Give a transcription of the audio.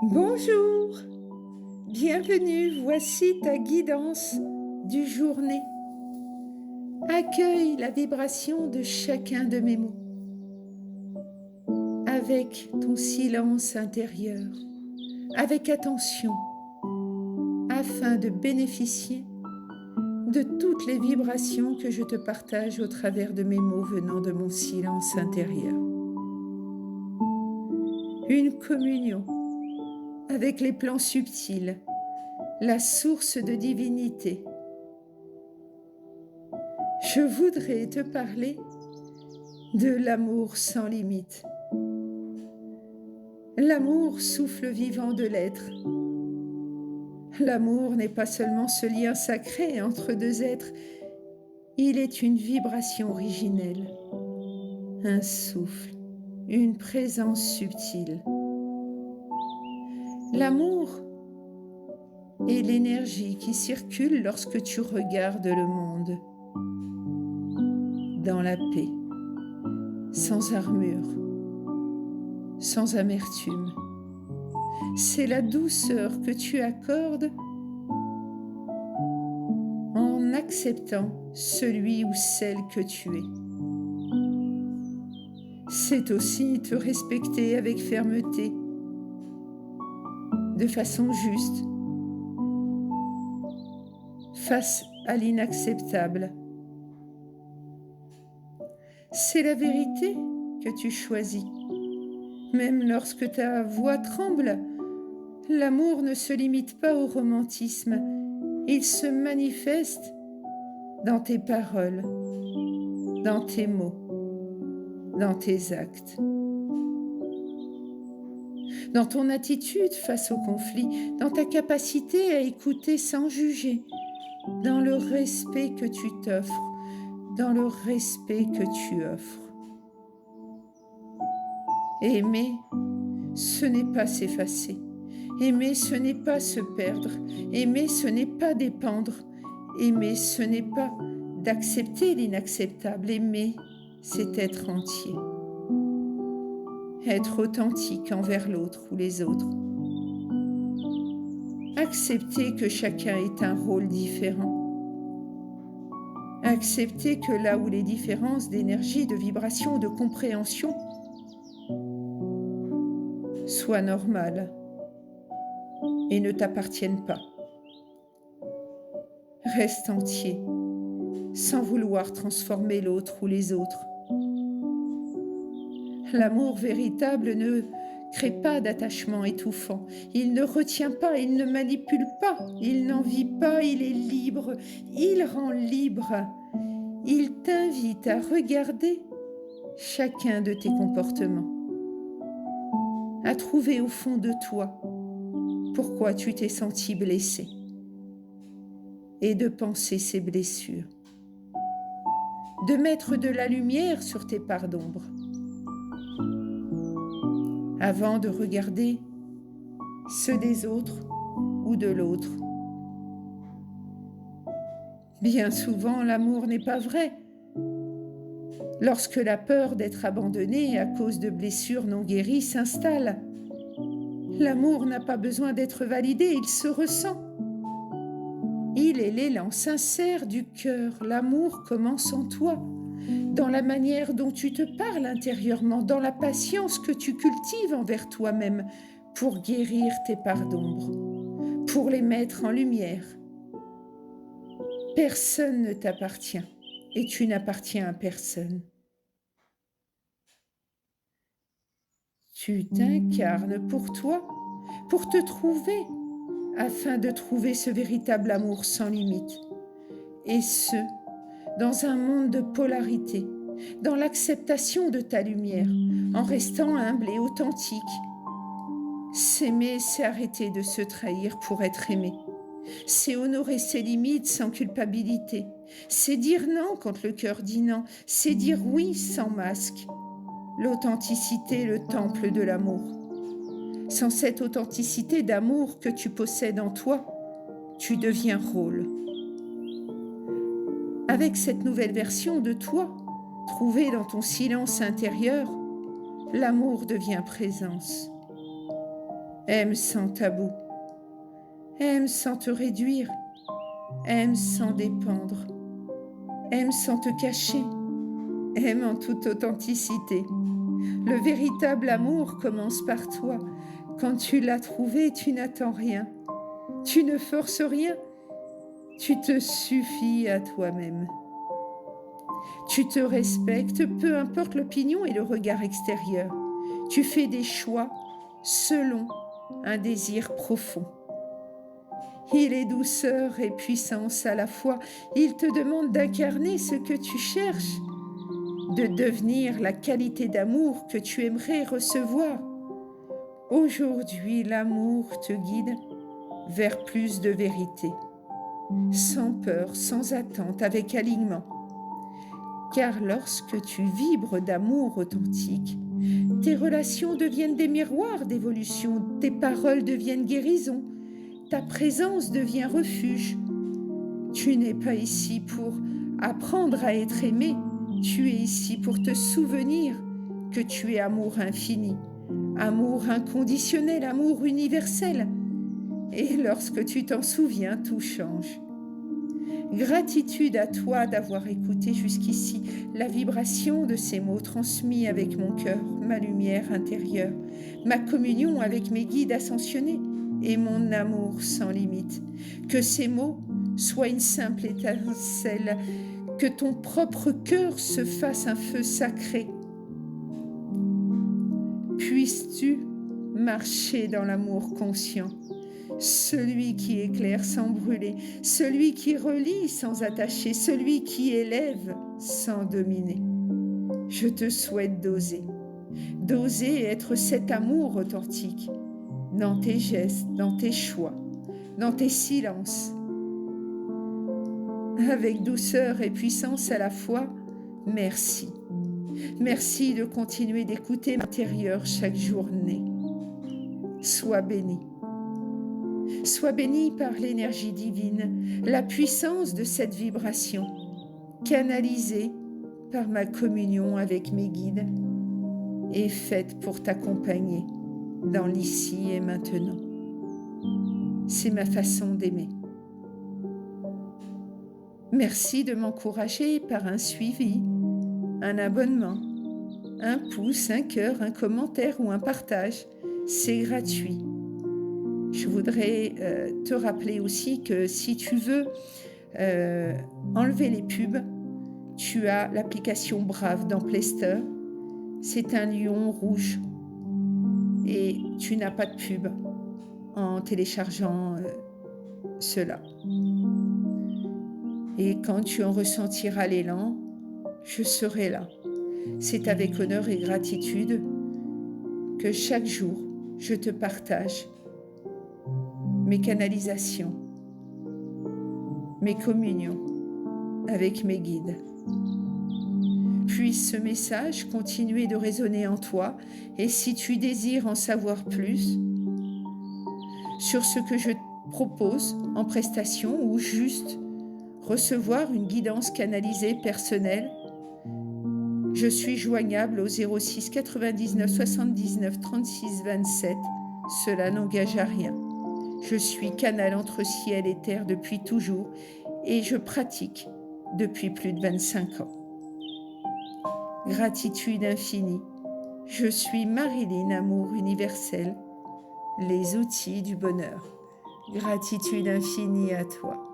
Bonjour, bienvenue, voici ta guidance du journée. Accueille la vibration de chacun de mes mots avec ton silence intérieur, avec attention, afin de bénéficier de toutes les vibrations que je te partage au travers de mes mots venant de mon silence intérieur. Une communion avec les plans subtils, la source de divinité. Je voudrais te parler de l'amour sans limite. L'amour, souffle vivant de l'être. L'amour n'est pas seulement ce lien sacré entre deux êtres, il est une vibration originelle, un souffle, une présence subtile. L'amour est l'énergie qui circule lorsque tu regardes le monde dans la paix, sans armure, sans amertume. C'est la douceur que tu accordes en acceptant celui ou celle que tu es. C'est aussi te respecter avec fermeté, de façon juste, face à l'inacceptable. C'est la vérité que tu choisis. Même lorsque ta voix tremble, l'amour ne se limite pas au romantisme. Il se manifeste dans tes paroles, dans tes mots, dans tes actes, dans ton attitude face au conflit, dans ta capacité à écouter sans juger, dans le respect que tu t'offres, dans le respect que tu offres. Aimer, ce n'est pas s'effacer. Aimer, ce n'est pas se perdre. Aimer, ce n'est pas dépendre. Aimer, ce n'est pas d'accepter l'inacceptable. Aimer, c'est être entier. Être authentique envers l'autre ou les autres. Accepter que chacun ait un rôle différent. Accepter que là où les différences d'énergie, de vibration, de compréhension soient normales et ne t'appartiennent pas. Reste entier, sans vouloir transformer l'autre ou les autres. L'amour véritable ne crée pas d'attachement étouffant. Il ne retient pas, il ne manipule pas, il n'envie pas, il est libre, il rend libre. Il t'invite à regarder chacun de tes comportements, à trouver au fond de toi pourquoi tu t'es senti blessé et de penser ces blessures, de mettre de la lumière sur tes parts d'ombre avant de regarder ceux des autres ou de l'autre. Bien souvent, l'amour n'est pas vrai. Lorsque la peur d'être abandonné à cause de blessures non guéries s'installe, l'amour n'a pas besoin d'être validé, il se ressent. Il est l'élan sincère du cœur. L'amour commence en toi, dans la manière dont tu te parles intérieurement, dans la patience que tu cultives envers toi-même pour guérir tes parts d'ombre, pour les mettre en lumière. Personne ne t'appartient et tu n'appartiens à personne. Tu t'incarnes pour toi, pour te trouver, afin de trouver ce véritable amour sans limite. Et ce, dans un monde de polarité, dans l'acceptation de ta lumière, en restant humble et authentique. S'aimer, c'est arrêter de se trahir pour être aimé. C'est honorer ses limites sans culpabilité. C'est dire non quand le cœur dit non. C'est dire oui sans masque. L'authenticité, le temple de l'amour. Sans cette authenticité d'amour que tu possèdes en toi, tu deviens rôle. Avec cette nouvelle version de toi, trouvée dans ton silence intérieur, l'amour devient présence. Aime sans tabou. Aime sans te réduire. Aime sans dépendre. Aime sans te cacher. Aime en toute authenticité. Le véritable amour commence par toi. Quand tu l'as trouvé, tu n'attends rien. Tu ne forces rien. Tu te suffis à toi-même. Tu te respectes, peu importe l'opinion et le regard extérieur. Tu fais des choix selon un désir profond. Il est douceur et puissance à la fois. Il te demande d'incarner ce que tu cherches, de devenir la qualité d'amour que tu aimerais recevoir. Aujourd'hui, l'amour te guide vers plus de vérité, sans peur, sans attente, avec alignement. Car lorsque tu vibres d'amour authentique, tes relations deviennent des miroirs d'évolution, tes paroles deviennent guérison, ta présence devient refuge. Tu n'es pas ici pour apprendre à être aimé, tu es ici pour te souvenir que tu es amour infini, amour inconditionnel, amour universel. Et lorsque tu t'en souviens, tout change. Gratitude à toi d'avoir écouté jusqu'ici la vibration de ces mots transmis avec mon cœur, ma lumière intérieure, ma communion avec mes guides ascensionnés et mon amour sans limite. Que ces mots soient une simple étincelle, que ton propre cœur se fasse un feu sacré. Puisses-tu marcher dans l'amour conscient, celui qui éclaire sans brûler, celui qui relie sans attacher, celui qui élève sans dominer. Je te souhaite d'oser être cet amour authentique dans tes gestes, dans tes choix, dans tes silences. Avec douceur et puissance à la fois, merci. Merci de continuer d'écouter l'intérieur chaque journée. Sois béni. Sois béni par l'énergie divine, la puissance de cette vibration, canalisée par ma communion avec mes guides et faite pour t'accompagner dans l'ici et maintenant. C'est ma façon d'aimer. Merci de m'encourager par un suivi, un abonnement, un pouce, un cœur, un commentaire ou un partage. C'est gratuit. Je voudrais te rappeler aussi que si tu veux enlever les pubs, tu as l'application Brave dans Play Store. C'est un lion rouge et tu n'as pas de pub en téléchargeant cela. Et quand tu en ressentiras l'élan, je serai là. C'est avec honneur et gratitude que chaque jour, je te partage mes canalisations, mes communions avec mes guides. Puisse ce message continuer de résonner en toi et si tu désires en savoir plus sur ce que je propose en prestation ou juste recevoir une guidance canalisée personnelle, je suis joignable au 06 99 79 36 27. Cela n'engage à rien. Je suis canal entre ciel et terre depuis toujours et je pratique depuis plus de 25 ans. Gratitude infinie. Je suis Marilyn, amour universel, les outils du bonheur. Gratitude infinie à toi.